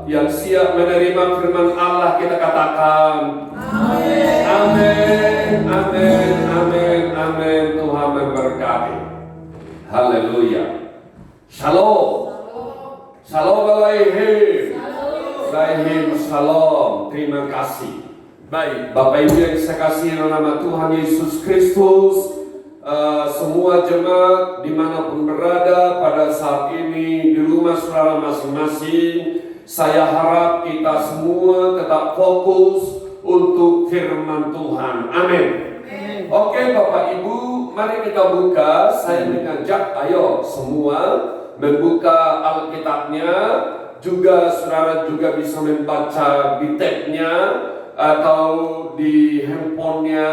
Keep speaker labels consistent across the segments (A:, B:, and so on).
A: Yang siap menerima firman Allah, kita katakan amin. Amin, amin, amin, amin. Tuhan memberkati. Haleluya. Shalom. Shalom alaihim. Alaihim shalom. Terima kasih. Baik, Bapak Ibu yang saya kasih dalam nama Tuhan Yesus Kristus, semua jemaat dimanapun berada pada saat ini di rumah saudara masing-masing, saya harap kita semua tetap fokus untuk firman Tuhan. Amin. Oke Bapak Ibu, mari kita buka. Saya mengajak ayo semua membuka Alkitabnya. Juga saudara juga bisa membaca di tabnya atau di handphonenya.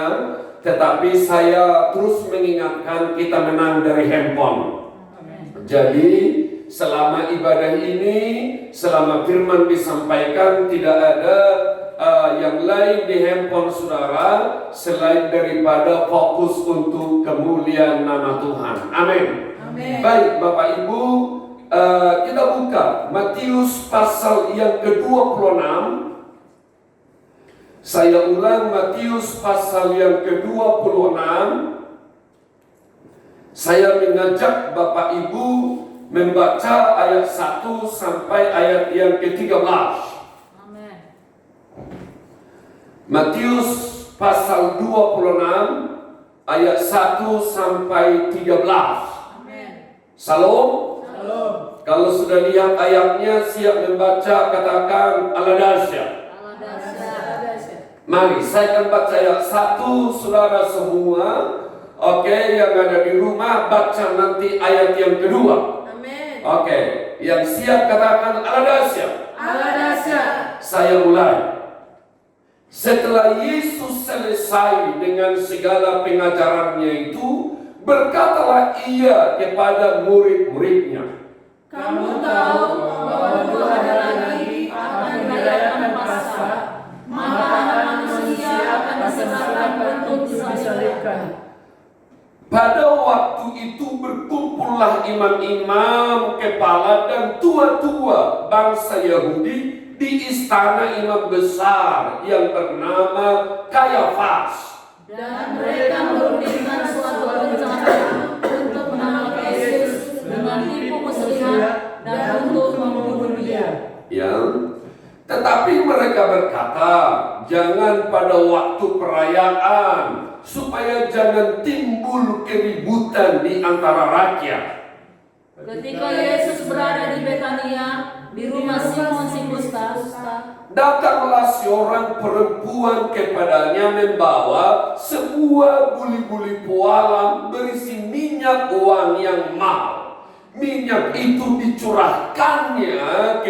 A: Tetapi saya terus mengingatkan kita menang dari handphone. Jadi selama ibadah ini, selama firman disampaikan, tidak ada yang lain di handphone saudara selain daripada fokus untuk kemuliaan nama Tuhan. Amin. Baik Bapak Ibu, kita buka Matius pasal yang ke-26. Saya ulang, Matius pasal yang ke-26. Saya mengajak Bapak Ibu membaca ayat 1 sampai ayat yang ke-13. Amen. Matius pasal 26 ayat 1 sampai 13. Amen. Salam. Salam. Kalau sudah lihat ayatnya, siap membaca, katakan Aladasya. Mari saya akan baca ayat 1, saudara semua. Oke, yang ada di rumah baca nanti ayat yang kedua. Amin. Oke, yang siap katakan Aladasya. Aladasya. Saya mulai. Setelah Yesus selesai dengan segala pengajarannya itu, berkatalah ia kepada murid-muridnya, kamu tahu bahwa 2 hari lagi akan dirayakan Paskah, maka Anak Manusia akan diserahkan untuk disalibkan. Pada waktu itu berkumpullah imam-imam kepala dan tua-tua bangsa Yahudi di istana imam besar yang bernama Kayafas. Dan mereka merundingkan suatu rencana untuk menangkap Yesus dengan tipu muslihat dan untuk membunuh dia. Tetapi mereka berkata, jangan pada waktu perayaan, supaya jangan timbul keributan di antara rakyat. Ketika Yesus berada di Betania, di rumah Simon si Kusta, datanglah seorang perempuan kepadanya membawa sebuah buli-buli pualam berisi minyak wangi yang mahal. Minyak itu dicurahkannya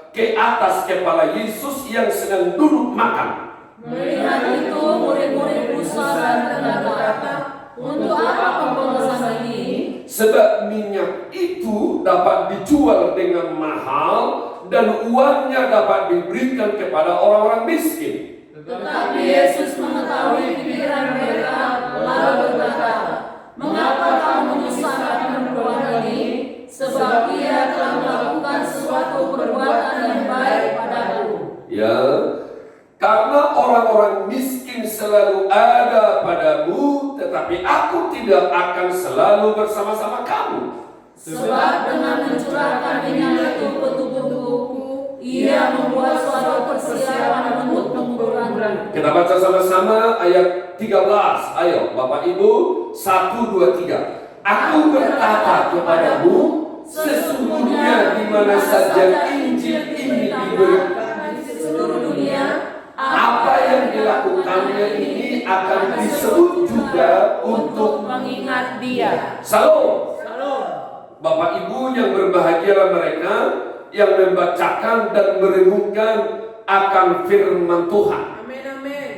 A: ke atas kepala Yesus yang sedang duduk makan. Melihat itu murid-murid gusar dan berkata, untuk apa pemborosan ini? Sebab minyak itu dapat dijual dengan mahal dan uangnya dapat diberikan kepada orang-orang miskin. Tetapi Yesus mengetahui pikiran mereka lalu berkata, mengapa kamu menyusahkan perempuan ini? Sebab ia telah melakukan suatu perbuatan yang baik padaku. Karena orang-orang miskin selalu ada padamu, tetapi aku tidak akan selalu bersama-sama kamu. Sebab dengan mencurahkan minyak itu ke tubuhku, ia membuat suatu persiapan untuk penguburan. Kita baca sama-sama ayat 13. Ayo Bapak Ibu, 1, 2, 3. Aku berkata kepadamu, sesungguhnya di mana saja Injil ini diberikan di seluruh dunia, apa yang dilakukannya ini akan disebut juga untuk mengingat dia. Salam. Bapak Ibu yang berbahagialah mereka yang membacakan dan merenungkan akan firman Tuhan. Amin, amin.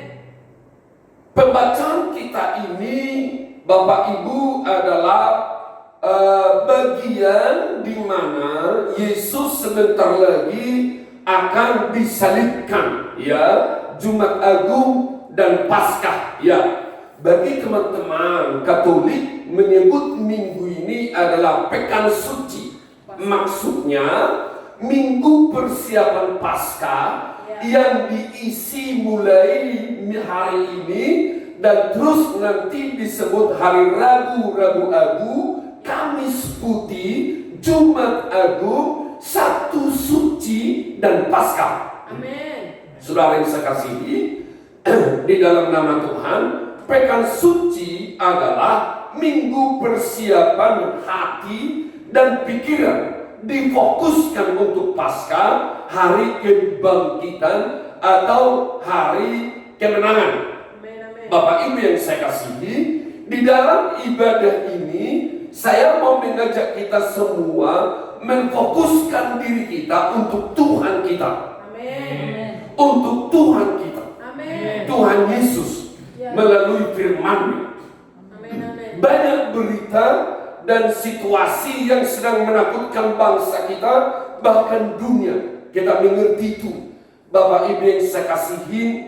A: Pembacaan kita ini Bapak Ibu adalah bagian di mana Yesus sebentar lagi akan disalibkan, Jumat Agung dan Paskah. Bagi teman-teman Katolik menyebut minggu ini adalah pekan suci. Maksudnya minggu persiapan Paskah yang diisi mulai hari ini dan terus nanti disebut hari Rabu, Rabu Abu, Kamis Putih, Jumat Agung, Sabtu Suci, dan Paskah.
B: Amin.
A: Saudara yang saya kasihi, di dalam nama Tuhan, pekan suci adalah minggu persiapan hati dan pikiran, difokuskan untuk Paskah, hari kebangkitan atau hari kemenangan. Bapak Ibu yang saya kasihi, di dalam ibadah ini saya mau mengajak kita semua memfokuskan diri kita untuk Tuhan kita.
B: Amin.
A: Untuk Tuhan kita.
B: Amin.
A: Tuhan Yesus melalui firman-Nya. Banyak berita dan situasi yang sedang menakutkan bangsa kita, bahkan dunia. Kita mengerti itu. Bapak Ibu yang saya kasihi,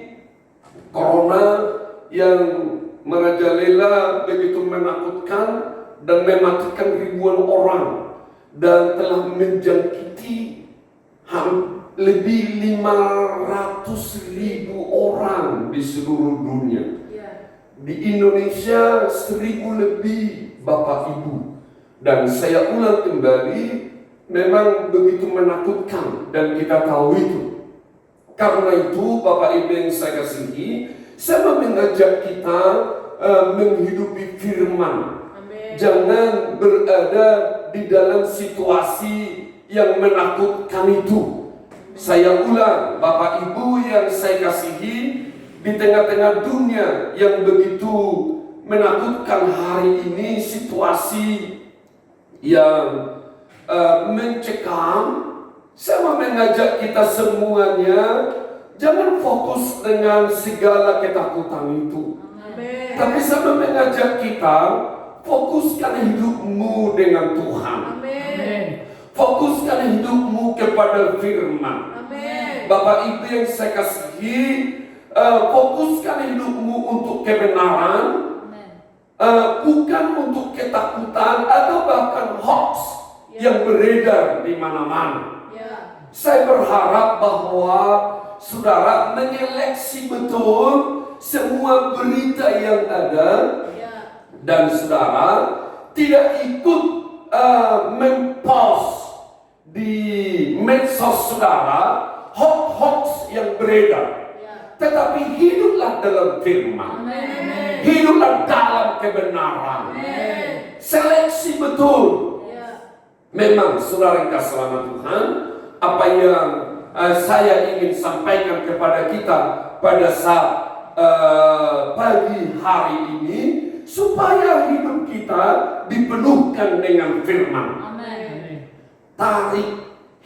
A: Corona yang merajalela begitu menakutkan dan mematikan ribuan orang dan telah menjangkiti lebih 500.000 orang di seluruh dunia. Di Indonesia 1.000 lebih, Bapak Ibu. Dan saya ulang kembali, memang begitu menakutkan dan kita tahu itu. Karena itu Bapak Ibu yang saya kasihi, saya mengajak kita menghidupi firman.
B: Amen.
A: Jangan berada di dalam situasi yang menakutkan itu. Saya ulang, Bapak Ibu yang saya kasihi, di tengah-tengah dunia yang begitu menakutkan hari ini, situasi yang mencekam, saya mau mengajak kita semuanya, jangan fokus dengan segala ketakutan itu.
B: Amen.
A: Tapi saya mau mengajak kita, fokuskan hidupmu dengan Tuhan.
B: Amen.
A: Fokuskan hidupmu kepada firman.
B: Amen.
A: Bapak Ibu yang saya kasihi, fokuskan hidupmu untuk kebenaran, bukan untuk ketakutan atau bahkan hoax yang beredar di mana-mana. Saya berharap bahwa saudara menyeleksi betul semua berita yang ada dan saudara tidak ikut mempost di medsos saudara hoax yang beredar. Tetapi hiduplah dalam firman.
B: Amen.
A: Hiduplah dalam kebenaran.
B: Amen.
A: Seleksi betul. Memang saudara yang kasih nama Tuhan, apa yang saya ingin sampaikan kepada kita pada saat pagi hari ini, supaya hidup kita dipenuhkan dengan firman.
B: Amen.
A: Tarik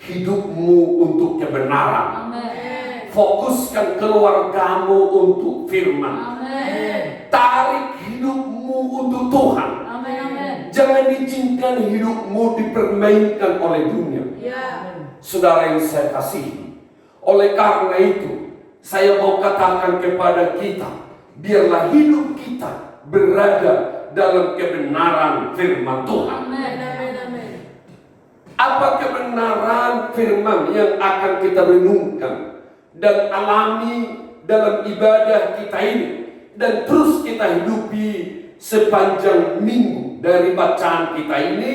A: hidupmu untuk kebenaran.
B: Amen.
A: Fokuskan keluargamu untuk firman.
B: Amen.
A: Tarik hidupmu untuk Tuhan.
B: Amen.
A: Jangan izinkan hidupmu dipermainkan oleh dunia. Saudara yang saya kasihi, oleh karena itu saya mau katakan kepada kita, biarlah hidup kita berada dalam kebenaran firman Tuhan.
B: Amen.
A: Apa kebenaran firman yang akan kita renungkan dan alami dalam ibadah kita ini dan terus kita hidupi sepanjang minggu dari bacaan kita ini?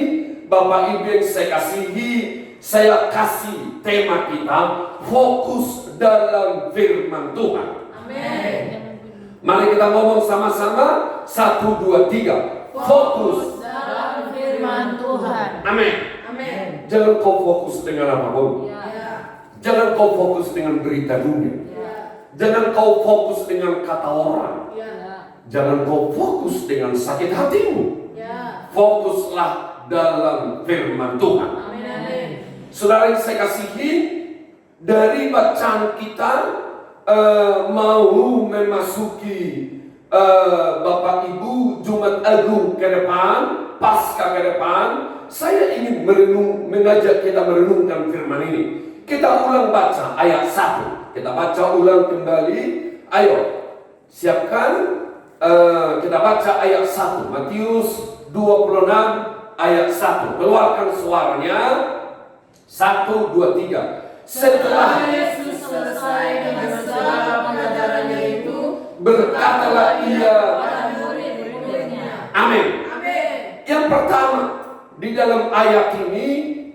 A: Bapak Ibu yang saya kasihi, saya kasih tema kita fokus dalam firman Tuhan.
B: Amin.
A: Mari kita ngomong sama-sama, 1, 2, 3. Fokus
B: dalam firman Tuhan.
A: Amin.
B: Amin.
A: Jangan kau fokus dengan apapun. Jangan kau fokus dengan berita dunia. Jangan kau fokus dengan kata orang. Jangan kau fokus dengan sakit hatimu. Fokuslah dalam firman Tuhan.
B: Amin.
A: Saudara yang saya kasihi, dari bacaan kita mau memasuki Bapak Ibu Jumat Agung ke depan, Paskah ke depan, saya ingin mengajak kita merenungkan firman ini. Kita ulang baca ayat 1. Kita baca ulang kembali. Ayo, siapkan. Kita baca ayat 1. Matius 26 ayat 1. Keluarkan suaranya. 1, 2, 3. Setelah
B: Yesus selesai dengan segala pengajarannya itu,
A: berkatalah ia,
B: pada murid-muridnya.
A: amin.
B: Amin.
A: Yang pertama, di dalam ayat ini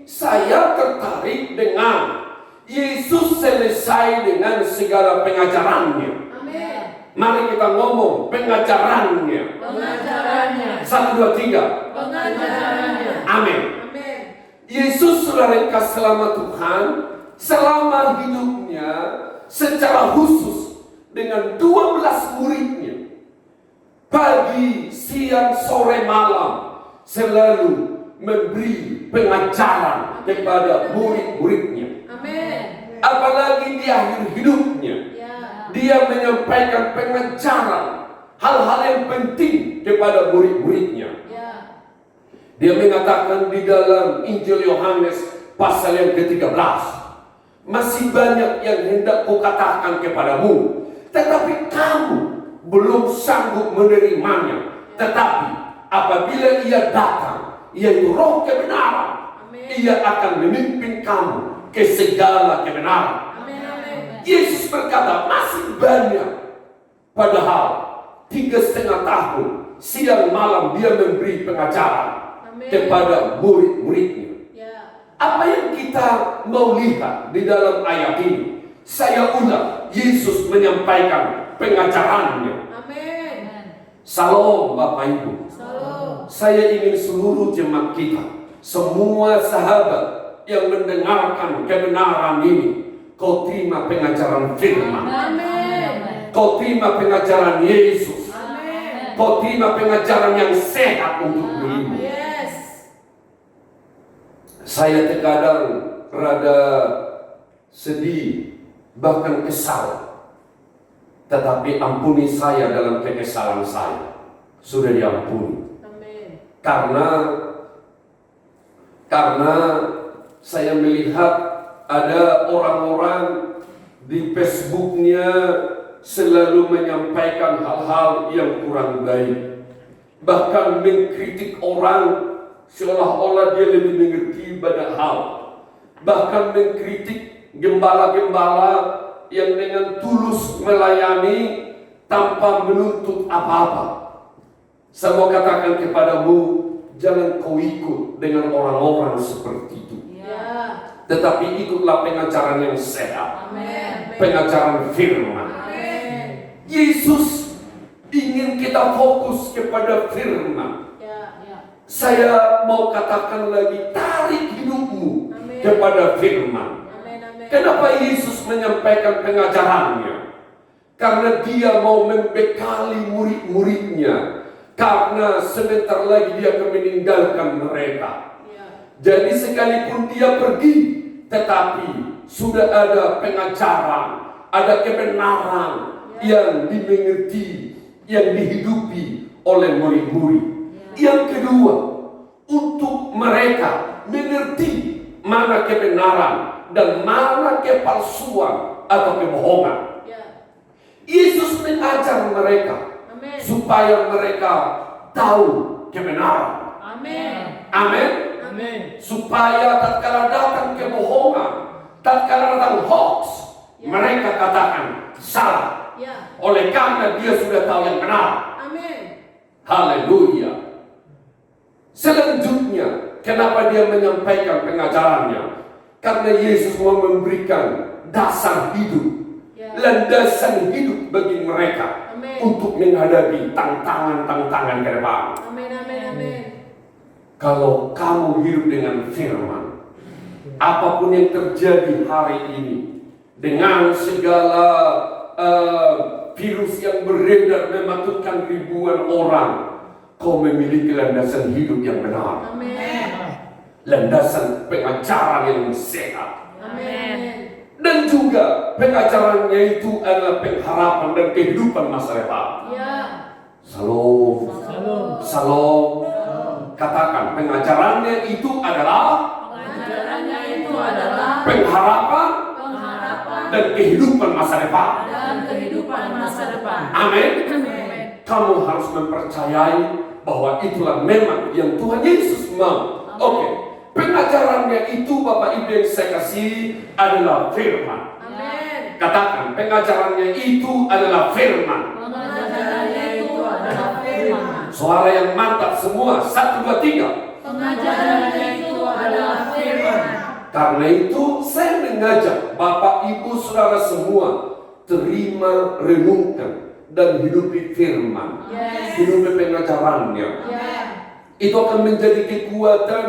A: saya tertarik dengan Yesus selesai dengan segala pengajarannya.
B: Amin.
A: Mari kita ngomong pengajarannya.
B: Pengajarannya.
A: 1, 2, 3.
B: Pengajarannya.
A: Amin.
B: Amin.
A: Yesus saudara selama Tuhan, selama hidupnya secara khusus dengan 12 muridnya, pagi, siang, sore, malam selalu memberi pengajaran kepada murid-muridnya.
B: Amin.
A: Apalagi di akhir hidupnya,
B: Ya.
A: dia menyampaikan pengajaran hal-hal yang penting kepada murid-muridnya.
B: Ya.
A: Dia mengatakan di dalam Injil Yohanes pasal yang ke-13, masih banyak yang hendak kukatakan kepadamu, tetapi kamu belum sanggup menerimanya. Tetapi apabila ia datang, yaitu Roh kebenaran,
B: Amin.
A: ia akan memimpin kamu ke segala kebenaran.
B: Amin. Amin.
A: Yesus berkata masih banyak, padahal 3,5 tahun siang malam dia memberi pengajaran
B: Amin.
A: kepada murid-muridnya.
B: Ya.
A: Apa yang kita mau lihat di dalam ayat ini? Saya ulang, Yesus menyampaikan pengajarannya.
B: Amin.
A: Salam Bapak Ibu.
B: Salam.
A: Saya ingin seluruh jemaat kita, semua sahabat yang mendengarkan kebenaran ini, kau terima pengajaran firman.
B: Amin.
A: Kau terima pengajaran Yesus.
B: Amin.
A: Kau terima pengajaran yang sehat untuk dirimu.
B: Yes.
A: Saya terkadang rada sedih, bahkan kesal. Tetapi ampuni saya dalam kekesalan saya. Sudah diampuni.
B: Amin.
A: Karena saya melihat ada orang-orang di Facebooknya selalu menyampaikan hal-hal yang kurang baik. Bahkan mengkritik orang seolah-olah dia lebih mengerti banyak hal. Bahkan mengkritik gembala-gembala yang dengan tulus melayani tanpa menuntut apa-apa. Saya mau katakan kepadamu, jangan kau ikut dengan orang-orang seperti itu.
B: Ya.
A: Tetapi ikutlah pengajaran yang sehat.
B: Amin.
A: Pengajaran firman.
B: Amin.
A: Yesus ingin kita fokus kepada firman.
B: Ya. Ya.
A: Saya mau katakan lagi, tarik hidupmu
B: Amin.
A: kepada firman.
B: Amin. Amin.
A: Kenapa Yesus menyampaikan pengajarannya? Karena dia mau membekali murid-muridnya. Karena sebentar lagi dia akan meninggalkan mereka.
B: Ya.
A: Jadi sekalipun dia pergi, tetapi sudah ada pengajaran, ada kebenaran yang dimengerti, yang dihidupi oleh murid-murid. Yang kedua, untuk mereka mengerti mana kebenaran dan mana kepalsuan atau kebohongan.
B: Ya.
A: Yesus mengajar mereka
B: Amin.
A: supaya mereka tahu kebenaran.
B: Amin.
A: Amin.
B: Amin.
A: Supaya tatkala datang kebohongan, tatkala datang hoax, mereka katakan salah.
B: Ya.
A: Oleh karena dia sudah tahu yang benar.
B: Amin.
A: Haleluya. Selanjutnya, kenapa dia menyampaikan pengajarannya? Karena Yesus mau memberikan dasar hidup,
B: Ya.
A: landasan hidup bagi mereka
B: Amin.
A: untuk menghadapi tantangan-tantangan ke depan.
B: Amin. Amin. Amin.
A: Kalau kamu hidup dengan firman, apapun yang terjadi hari ini, dengan segala virus yang beredar mematikan ribuan orang, kau memiliki landasan hidup yang benar,
B: Amin.
A: landasan pengajaran yang sehat.
B: Amin.
A: Dan juga pengajarannya itu adalah pengharapan dan kehidupan masa depan.
B: Ya.
A: Salam.
B: Salam.
A: Salam. Katakan, pengajarannya itu adalah
B: Pengajarannya itu adalah
A: pengharapan
B: pengharapan
A: dan kehidupan masa depan.
B: dan kehidupan masa depan.
A: Amin.
B: Amin.
A: Kamu harus mempercayai bahwa itulah memang yang Tuhan Yesus mau. Oke. pengajarannya itu Bapak Ibu yang saya kasih adalah firman.
B: Amin.
A: Katakan, pengajarannya itu adalah firman.
B: Pengajarannya itu adalah firman.
A: Suara yang mantap semua, 1, 2, 3.
B: Pengajarannya itu adalah firman.
A: Karena itu saya mengajak Bapak Ibu Saudara semua terima, renungkan dan hidupi firman.
B: Yes.
A: Hidupi pengajarannya.
B: Ya.
A: Itu akan menjadi kekuatan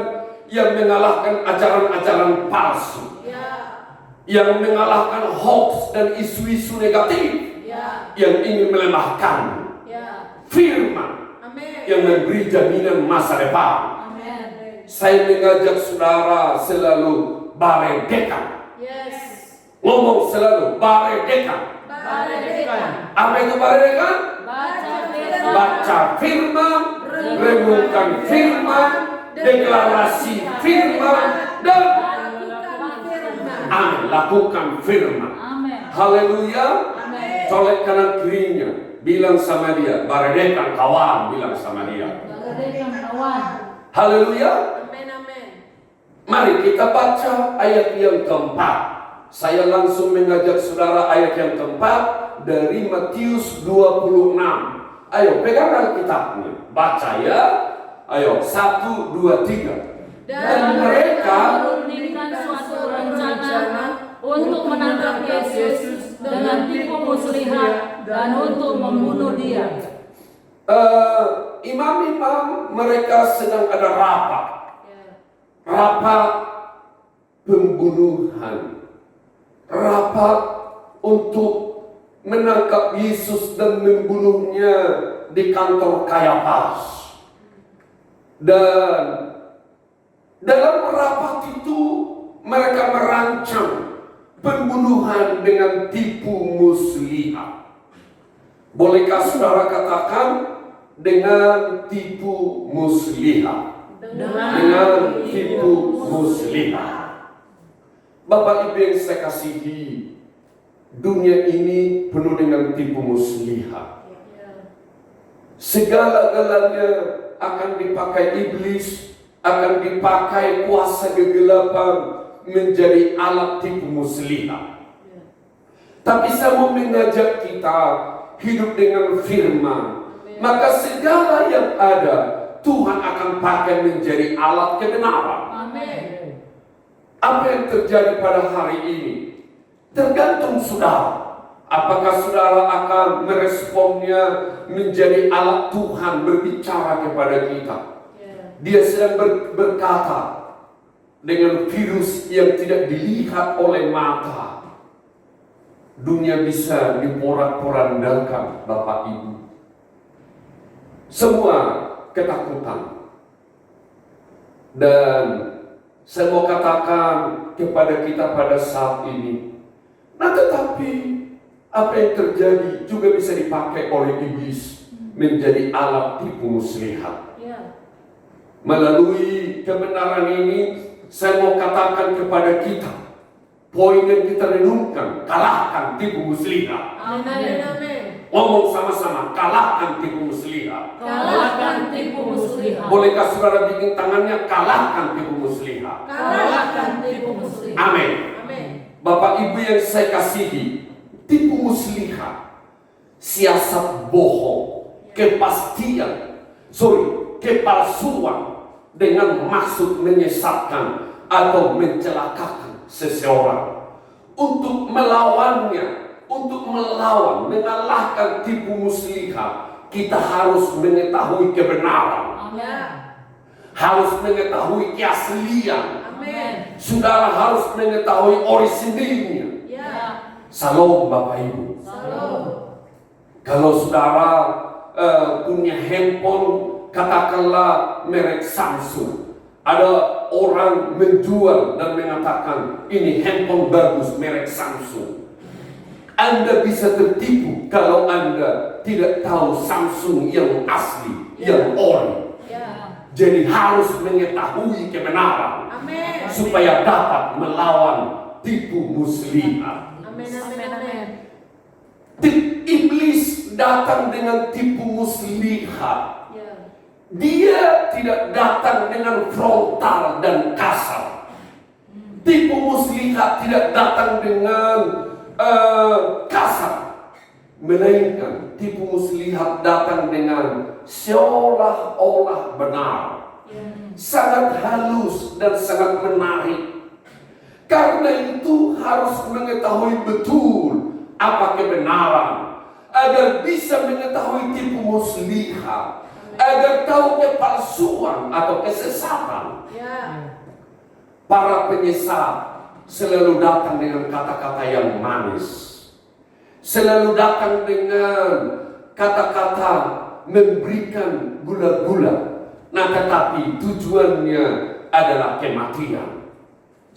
A: yang mengalahkan ajaran-ajaran palsu,
B: Ya.
A: yang mengalahkan hoax dan isu-isu negatif
B: Ya.
A: yang ingin melemahkan
B: Ya.
A: firman
B: Amin.
A: yang memberi jaminan masa depan.
B: Amin.
A: Saya mengajak saudara selalu baredekan.
B: Yes.
A: Ngomong selalu baredekan.
B: Baredekan.
A: Apa itu baredekan?
B: Baca firman.
A: Baca firman, renungkan firman, deklarasi firman, dan
B: Lakukan firman.
A: amin, lakukan firman.
B: Amin.
A: Haleluya.
B: Amin.
A: Colek kanan kirinya, bilang sama dia, baredekan kawan, bilang sama dia.
B: Baredekan kawan.
A: Haleluya.
B: Amin. Amin.
A: Mari kita baca ayat yang keempat. Saya langsung mengajak saudara ayat yang keempat dari Matius 26. Ayo pegang Alkitabnya, baca ya. Ayo 1, 2, 3. Dan mereka
B: menurunkan suatu rencana untuk menangkap Yesus dengan tipu muslihat dan untuk membunuh dia.
A: imam-imam mereka sedang ada rapat pembunuhan, rapat untuk menangkap Yesus dan membunuhnya di kantor Kayafas. Dan dalam rapat itu mereka merancang pembunuhan dengan tipu muslihat. Bolehkah saudara katakan dengan tipu muslihat? Dengan tipu muslihat. Bapak Ibu yang saya kasihi, dunia ini penuh dengan tipu muslihat. Segala-galanya akan dipakai iblis, akan dipakai kuasa kegelapan menjadi alat tipu muslihat. Tapi saya mau mengajak kita hidup dengan firman. Maka segala yang ada Tuhan akan pakai menjadi alat kebenaran.
B: Amin.
A: Apa yang terjadi pada hari ini tergantung saudara. Apakah saudara akan meresponnya menjadi alat Tuhan berbicara kepada kita? Dia sedang berkata dengan virus yang tidak dilihat oleh mata. Dunia bisa diporak-porandakan, Bapak Ibu. Semua ketakutan. Dan saya mau katakan kepada kita pada saat ini. Nah tetapi apa yang terjadi juga bisa dipakai oleh iblis menjadi alat tipu muslihat. Melalui kebenaran ini saya mau katakan kepada kita, poin yang kita renungkan, kalahkan tipu muslihat.
B: Amin. Amin.
A: Ngomong sama-sama, kalahkan tipu muslihat.
B: Kalahkan tipu muslihat.
A: Bolehkah saudara bikin tangannya, kalahkan tipu muslihat.
B: Kalahkan tipu muslihat.
A: Amin.
B: Amin.
A: Bapak Ibu yang saya kasihi, tipu muslihat, siasat bohong, kepalsuan dengan maksud menyesatkan atau mencelakakan seseorang. Untuk melawannya, untuk melawan, mengalahkan tipu muslihat, kita harus mengetahui kebenaran.
B: Amin.
A: Harus mengetahui keaslian.
B: Amin.
A: Saudara harus mengetahui orisinilnya. Salam Bapak Ibu.
B: Salam.
A: Kalau saudara punya handphone, katakanlah merek Samsung. Ada orang menjual dan mengatakan ini handphone bagus merek Samsung. Anda bisa tertipu kalau Anda tidak tahu Samsung yang asli, yang ori. Jadi harus mengetahui kebenaran.
B: Amin.
A: Supaya dapat melawan tipu muslihat.
B: Amin. Amin.
A: Iblis datang dengan tipu muslihat. Dia tidak datang dengan frontal dan kasar. Tipu muslihat tidak datang dengan kasar, melainkan tipu muslihat datang dengan seolah-olah benar, sangat halus dan sangat menarik. Karena itu harus mengetahui betul apa kebenaran, agar bisa mengetahui tipu muslihat, agar tahu kepalsuan atau kesesatan. Para penyesat selalu datang dengan kata-kata yang manis, selalu datang dengan kata-kata memberikan gula-gula. Nah, tetapi tujuannya adalah kematian.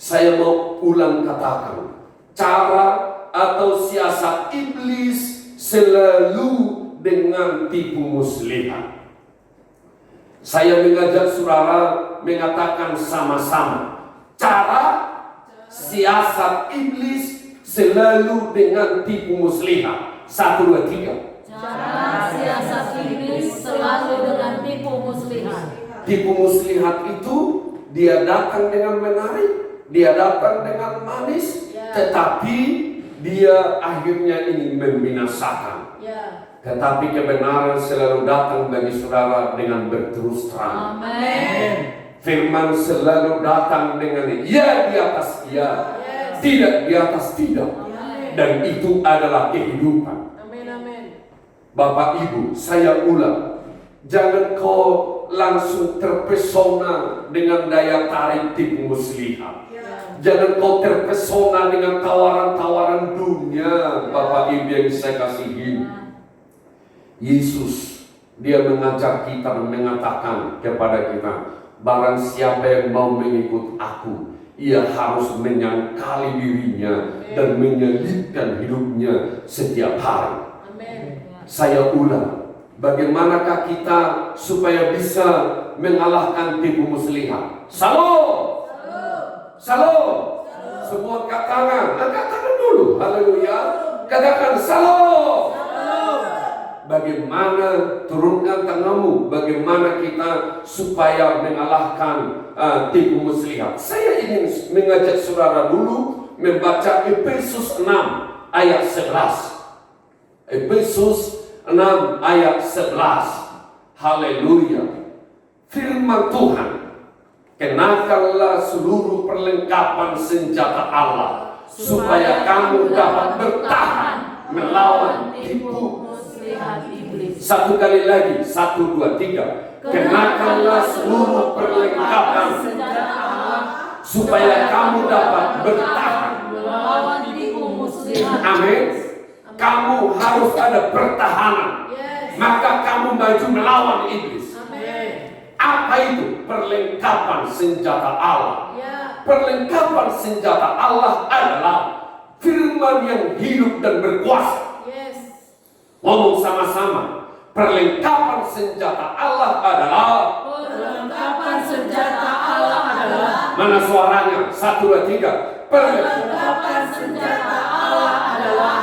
A: Saya mau ulang katakan, cara atau siasat iblis selalu dengan tipu muslihat. Saya mengajak saudara mengatakan sama-sama, cara siasat iblis selalu dengan tipu muslihat. 1, 2, 3.
B: Cara siasat iblis selalu dengan tipu muslihat.
A: Tipu muslihat itu dia datang dengan menarik, dia datang dengan manis, tetapi dia akhirnya ingin membinasakan. Tetapi kebenaran selalu datang bagi saudara dengan berterus terang.
B: Amin.
A: Firman selalu datang dengan ya di atas ya, tidak di atas tidak. Dan itu adalah kehidupan. Bapak Ibu, saya ulang, jangan kau langsung terpesona dengan daya tarik tipu muslihat. Jangan kau terpesona dengan tawaran-tawaran dunia. Bapak Ibu yang saya kasihi, Yesus, dia mengajak kita dan mengatakan kepada kita, barang siapa yang mau mengikut aku, ia harus menyangkali dirinya dan menyelipkan hidupnya setiap hari. Saya ulang, bagaimanakah kita supaya bisa mengalahkan tipu muslihat? Salam. Semua angkat tangan dulu. Haleluya. Katakan salam. Bagaimana, turunkan tanganmu, bagaimana kita supaya mengalahkan tipu muslihat. Saya ingin mengajak saudara dulu membaca Efesus 6 ayat 11. Efesus 6 ayat 11. Haleluya. Firman Tuhan, kenakanlah seluruh perlengkapan senjata Allah, supaya kamu dapat bertahan melawan tipu iblis. Satu kali lagi, 1, 2, 3. Kenakanlah seluruh perlengkapan senjata Allah, supaya kamu dapat bertahan
B: melawan tipu muslihat.
A: Amin. Kamu harus ada pertahanan, maka kamu maju melawan iblis. Apa itu perlengkapan senjata Allah? Perlengkapan senjata Allah adalah firman yang hidup dan berkuasa. Ngomong sama-sama, perlengkapan senjata Allah adalah.
B: Perlengkapan senjata Allah adalah.
A: Mana suaranya? 1, 2, 3.
B: Perlengkapan senjata Allah adalah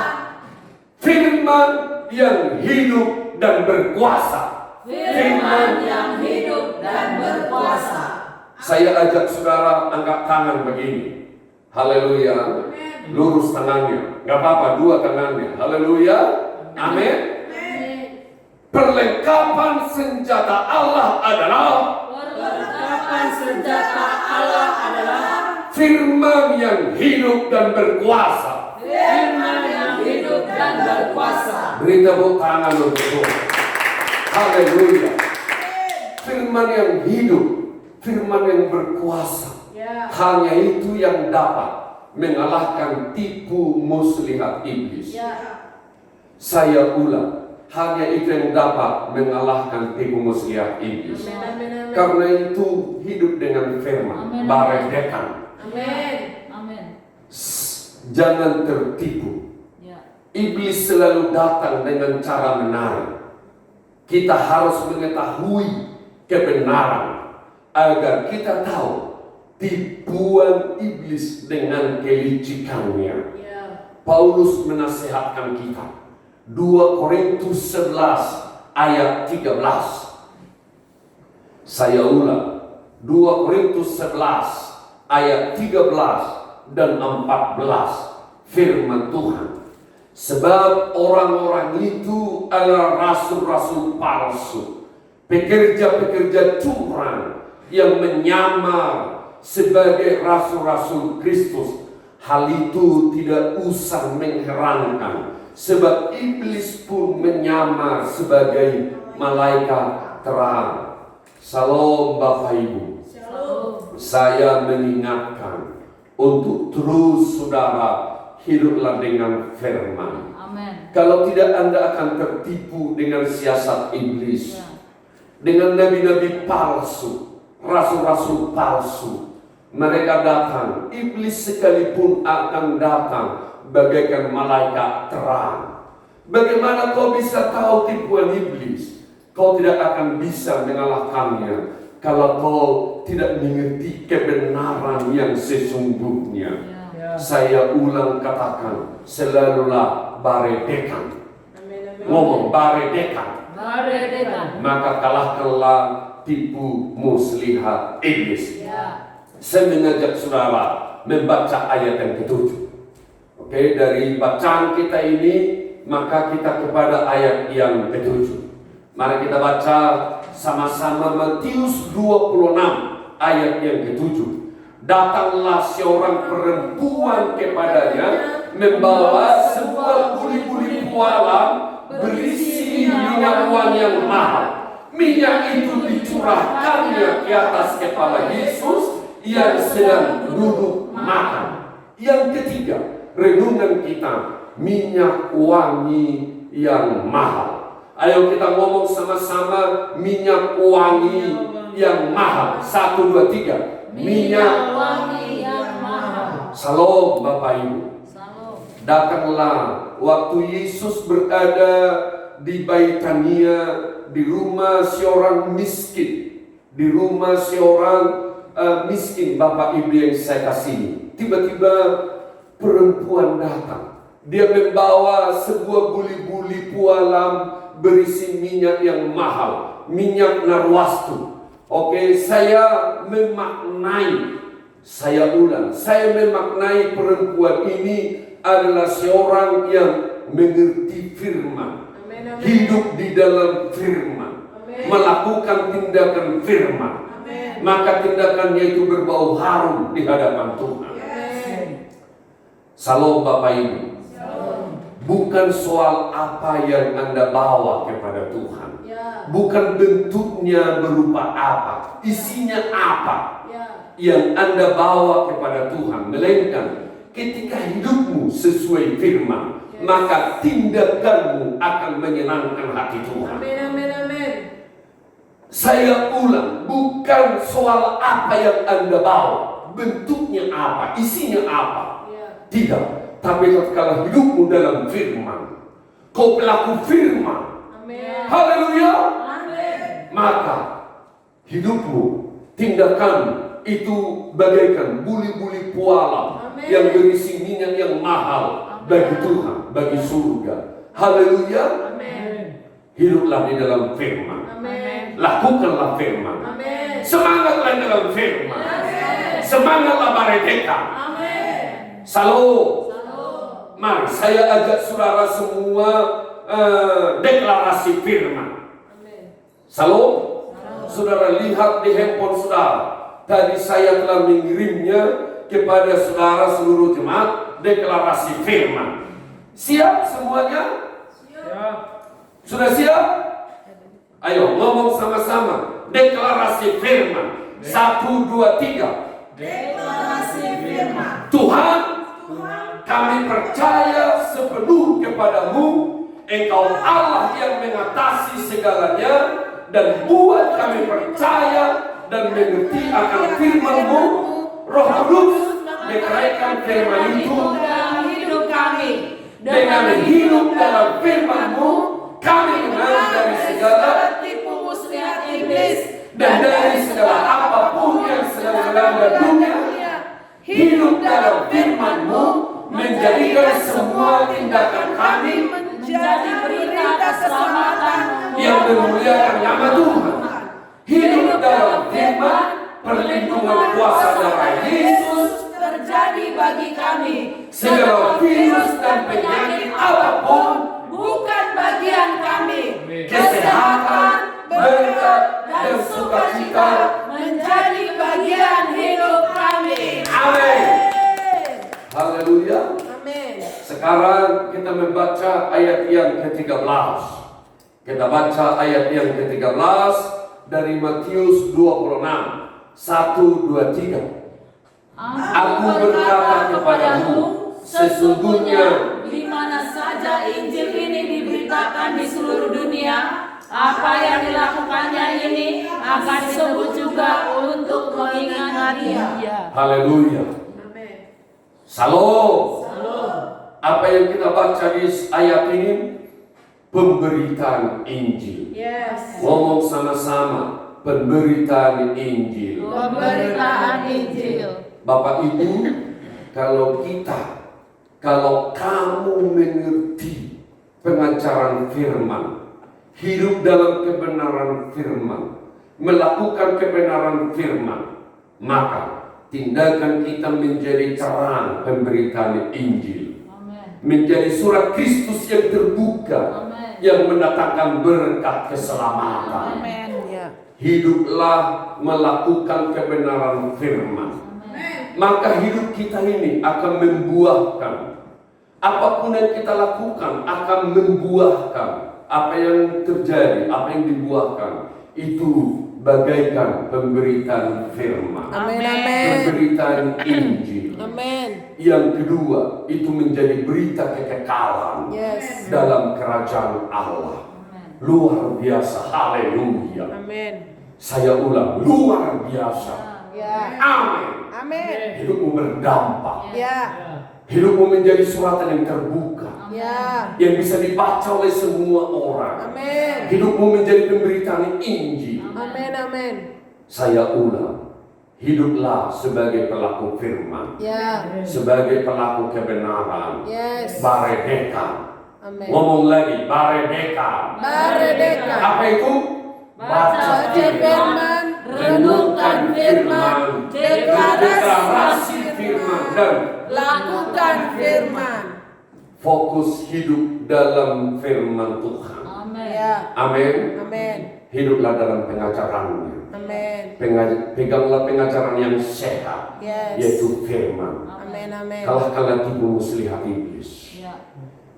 A: firman yang hidup dan berkuasa.
B: Firman yang hidup dan berkuasa.
A: Saya ajak saudara angkat tangan begini. Haleluya. Lurus tangannya. Gak apa-apa, 2 tangannya. Haleluya. Amin. Perlengkapan senjata Allah adalah.
B: Perlengkapan senjata Allah adalah
A: firman yang hidup dan berkuasa.
B: Firman yang hidup dan berkuasa.
A: Beri tepuk tangan untuk Tuhan. Haleluya. Firman yang hidup, firman yang berkuasa. Hanya itu yang dapat mengalahkan tipu muslihat iblis. Saya ulang, hanya itu yang dapat mengalahkan tipu muslihat iblis. Karena itu hidup dengan firman, baredekan.
B: Amin.
A: Jangan tertipu. Iblis selalu datang dengan cara menarik. Kita harus mengetahui kebenaran agar kita tahu tipuan iblis dengan kelicikannya. Paulus menasihatkan kita. 2 Korintus 11 ayat 13. Saya ulang, 2 Korintus 11 ayat 13 dan 14 firman Tuhan. Sebab orang-orang itu adalah rasul-rasul palsu, pekerja-pekerja curang yang menyamar sebagai rasul-rasul Kristus. Hal itu tidak usah mengherankan, sebab iblis pun menyamar sebagai malaikat terang. Salam Bapak Ibu.
B: Shalom.
A: Saya mengingatkan untuk terus saudara hiduplah dengan firman.
B: Amin.
A: Kalau tidak Anda akan tertipu dengan siasat iblis,
B: Ya.
A: dengan nabi-nabi palsu, rasul-rasul palsu. Mereka datang, iblis sekalipun akan datang bagaikan malaikat terang. Bagaimana kau bisa tahu tipuan iblis? Kau tidak akan bisa mengalahkannya kalau kau tidak mengerti kebenaran yang sesungguhnya.
B: Ya.
A: Saya ulang katakan, selalulah baredekan.
C: Amin.
A: Ngomong baredekan.
B: Baredekan.
A: Maka kalahkanlah tipu muslihat iblis.
B: Ya.
A: Saya mengajak saudara membaca ayat yang ke-7. Oke, dari bacaan kita ini maka kita kepada ayat yang ke-7. Mari kita baca sama-sama Matius 26 ayat yang ke-7. Datanglah seorang perempuan kepadanya membawa sebuah buli-buli pualam berisi minyak wangi yang mahal. Minyak itu dicurahkannya ke atas kepala Yesus yang sedang duduk makan. Yang ketiga, renungan kita, minyak wangi yang mahal. Ayo kita ngomong sama-sama, minyak wangi yang mahal. 1, 2, 3.
B: Minyak wangi yang mahal.
A: Salam Bapak Ibu.
B: Shalom.
A: Datanglah waktu Yesus berada di Baitania, di rumah seorang miskin, di rumah seorang miskin, Bapak Ibu yang saya kasihi. Tiba-tiba perempuan datang. Dia membawa sebuah buli-buli pualam berisi minyak yang mahal, minyak narwastu. Oke, saya memaknai, saya ulang, saya memaknai perempuan ini adalah seorang yang mengerti firman, hidup di dalam firman, melakukan tindakan firman. Maka tindakannya itu berbau harum di hadapan Tuhan. Salam Bapak Ibu. Bukan soal apa yang Anda bawa kepada Tuhan, bukan bentuknya berupa apa, isinya apa yang Anda bawa kepada Tuhan, melainkan ketika hidupmu sesuai firman, maka tindakanmu akan menyenangkan hati Tuhan. Saya ulang, bukan soal apa yang Anda bawa, bentuknya apa, isinya apa. Tidak, tapi tatkala hidupmu dalam firman, kau pelaku firman. Haleluya. Maka hidupmu, tindakan itu bagaikan buli-buli pualam yang berisi minyak yang mahal bagi Tuhan, bagi surga. Haleluya. Hiduplah di dalam firman. Lakukanlah firman. Semangatlah dalam firman. Semangatlah baredekan. Salam. Mari saya ajak saudara semua deklarasi firman. Salam. Saudara lihat di handphone saudara. Tadi saya telah mengirimnya kepada saudara seluruh jemaat deklarasi firman. Siap semuanya? Siap. Sudah siap? Ayo ngomong sama-sama. Deklarasi firman. 1, 2, 3.
C: Deklarasi firman.
A: Tuhan, kami percaya sepenuh kepadamu. Engkau Allah yang mengatasi segalanya, dan buat kami percaya dan mengerti akan firman-Mu. Roh Kudus mekeraikan firman itu
B: dalam hidup kami.
A: dengan hidup dalam firman-Mu. Kami menang dari segala
B: tipu muslihat iblis
A: dan dari segala apapun yang sedang melanda dunia. Hidup dalam firman-Mu menjadikan semua tindakan kami
B: menjadi berita keselamatan
A: yang memuliakan nama Tuhan. hidup dalam firman, perlindungan kuasa darah Yesus
C: terjadi bagi kami.
A: segala virus dan penyakit apapun,
C: Bukan bagian kami.
A: kesehatan, berkat, dan sukacita.
C: menjadi bagian hidup kami.
A: Amin. Haleluya.
C: Amin.
A: Sekarang kita membaca ayat yang ke-13. Kita baca ayat yang ke-13 dari Matius 26. 1, 2, 3. Aku berkata kepadamu, sesungguhnya
B: di mana saja Injil ini diberitakan di seluruh dunia, apa yang dilakukannya ini akan disebut juga untuk mengingat dia.
A: haleluya.
C: Amin.
A: Salam. Apa yang kita baca di ayat ini? Pemberitaan Injil.
C: Yes.
A: Ngomong sama-sama, pemberitaan Injil.
B: Pemberitaan Injil.
A: Bapak Ibu, kalau kamu mengerti pengajaran firman, hidup dalam kebenaran firman, melakukan kebenaran firman, maka tindakan kita menjadi terang pemberitaan Injil.
B: Amin.
A: Menjadi surat Kristus yang terbuka,
B: Amin.
A: yang mendatangkan berkat keselamatan.
C: Amin. Ya.
A: Hiduplah melakukan kebenaran firman. Maka hidup kita ini akan membuahkan. Apapun yang kita lakukan akan membuahkan. Apa yang terjadi, apa yang dibuahkan, itu bagaikan pemberitaan firman.
C: Amin. Amin.
A: Pemberitaan Injil.
C: Amin.
A: Yang kedua, itu menjadi berita kekekalan
C: Yes.
A: dalam kerajaan Allah. Luar biasa, haleluya.
C: Amin.
A: Saya ulang, luar biasa.
C: Ya.
A: Amin.
C: Amin.
A: Hidupmu berdampak.
C: Ya.
A: Hidupmu menjadi suratan yang terbuka,
C: Ya.
A: yang bisa dibaca oleh semua orang.
C: Amin.
A: Hidupmu menjadi pemberitaan Injil.
C: Amin. Amin.
A: Saya ulang, hiduplah sebagai pelaku firman,
C: Ya.
A: sebagai pelaku kebenaran.
C: Yes.
A: Baredeka.
C: Amin.
A: Ngomong lagi, baredeka.
C: Baredeka.
A: Apa itu?
B: Baca
C: firman,
B: renungkan firman,
A: deklarasi firman, dan
C: lakukan firman.
A: fokus hidup dalam firman Tuhan.
B: Amin.
C: Ya.
A: Amin.
C: Amin.
A: Hiduplah dalam pengajarannya.
C: Amin.
A: Peganglah pengajaran yang sehat,
C: Yes.
A: yaitu firman.
C: Amin. Amin.
A: Kalahkanlah tipu muslihat iblis.
B: Ya.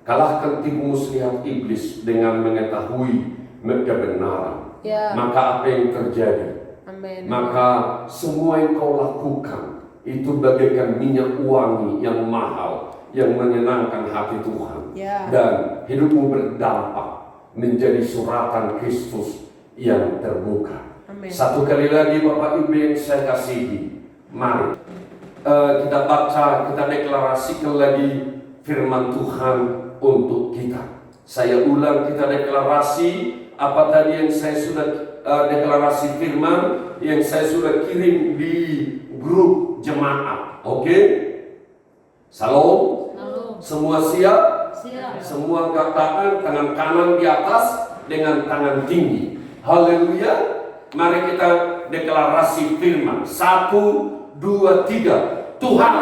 A: Kalahkan tipu muslihat iblis dengan mengetahui kebenaran.
C: Ya.
A: Maka apa yang terjadi?
C: Amin.
A: Maka semua yang kau lakukan itu bagaikan minyak wangi yang mahal, yang menyenangkan hati Tuhan.
C: Ya.
A: Dan hidupmu berdampak menjadi suratan Kristus yang terbuka.
C: Amin.
A: Satu kali lagi Bapak Ibu yang saya kasihi, mari kita baca, kita deklarasikan lagi firman Tuhan untuk kita. Saya ulang, kita deklarasi apa tadi yang saya sudah deklarasi firman yang saya sudah kirim di grup jemaat. Oke? Salam.
B: Lalu
A: Semua siap?
B: siap.
A: Semua katakan tangan kanan di atas dengan tangan tinggi. Haleluya. Mari kita deklarasi firman. 1, 2, 3. Tuhan,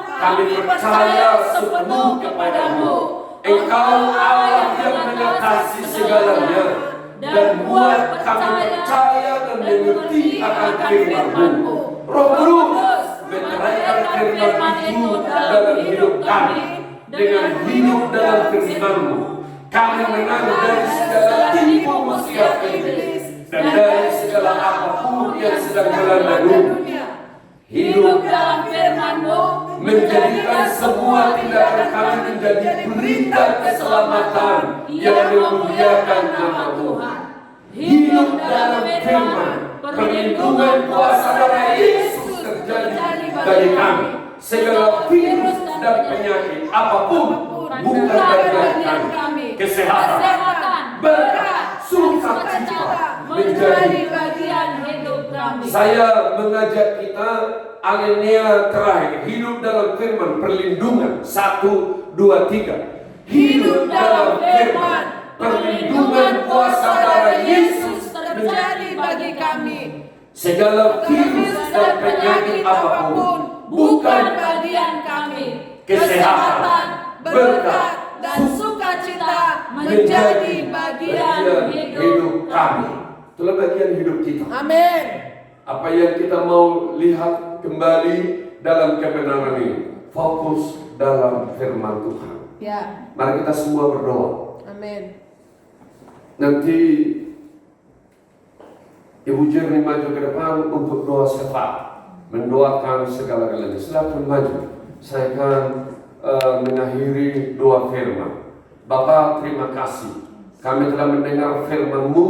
A: kami percaya sepenuh kepadamu. Engkau Allah yang mengatasi segalanya, dan buat kami percaya dan mengerti akan firman-Mu. Roh Kudus, meteraikan firman itu dalam hidup kami. Dengan hidup dalam firman-Mu, kami menang dari segala tipu muslihat iblis dan dari segala apapun yang sedang melanda dunia. Hidup
B: dalam firman-Mu
A: menjadikan semua tindakan kami menjadi berita keselamatan yang memuliakan nama Tuhan. Hidup dalam firman, perlindungan kuasa darah Yesus terjadi bagi kami. Segala virus dan penyakit apapun bukan bagian kami. Kesehatan, berkat, sukacita menjadi
B: bagian hidup kami.
A: Saya mengajak kita alinea terakhir, hidup dalam firman, perlindungan. 1, 2, 3. Hidup dalam firman, perlindungan kuasa darah Yesus
C: menjadi bagi kami.
A: Segala virus dan penyakit apapun bukan
C: bagian kami.
A: kesehatan, berkat,
C: dan sukacita menjadi bagian
A: hidup kami. Itulah bagian hidup kita.
C: Amin.
A: Apa yang kita mau lihat kembali dalam kebenaran ini, fokus dalam firman Tuhan.
C: Ya.
A: Mari kita semua berdoa.
C: Amin.
A: Nanti Ibu Jerni maju ke depan untuk doa syafaat, mendoakan segala-galanya. Silakan maju. Saya akan mengakhiri doa firman. Bapa, terima kasih. Kami telah mendengar firman-Mu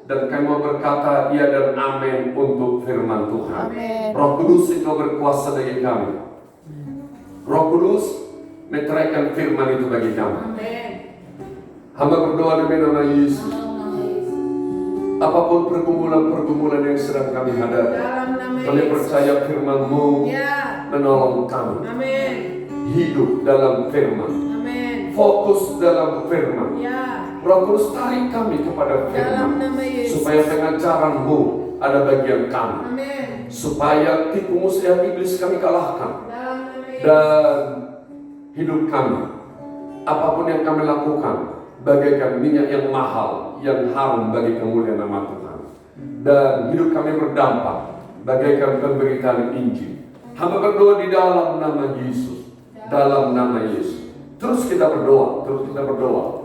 A: dan kami mau berkata ya dan amin untuk firman Tuhan.
C: Amin.
A: Roh Kudus Engkau berkuasa bagi kami. Roh Kudus meteraikan firman itu bagi kami.
C: Amin.
A: Hamba berdoa demi nama Yesus. Apapun pergumulan-pergumulan yang sedang kami hadapi,
C: Dalam nama
A: kami
C: Yesus.
A: percaya firman-Mu
C: Ya.
A: menolong kami.
C: Amin.
A: Hidup dalam firman,
C: Amin.
A: fokus dalam firman.
C: Ya.
A: Roh Kudus tarik kami kepada
C: Dalam
A: firman,
C: nama Yesus.
A: supaya dengan cara-Mu ada bagian kami,
C: Amin.
A: supaya tipu muslihat iblis kami kalahkan.
C: Dalam nama Yesus.
A: Dan hidup kami, apapun yang kami lakukan, bagaikan minyak yang mahal, yang harum bagi kemuliaan nama Tuhan. Dan hidup kami berdampak, bagaikan pemberitaan Injil. Hamba berdoa di dalam nama Yesus. Dalam nama Yesus. Terus kita berdoa, terus kita berdoa.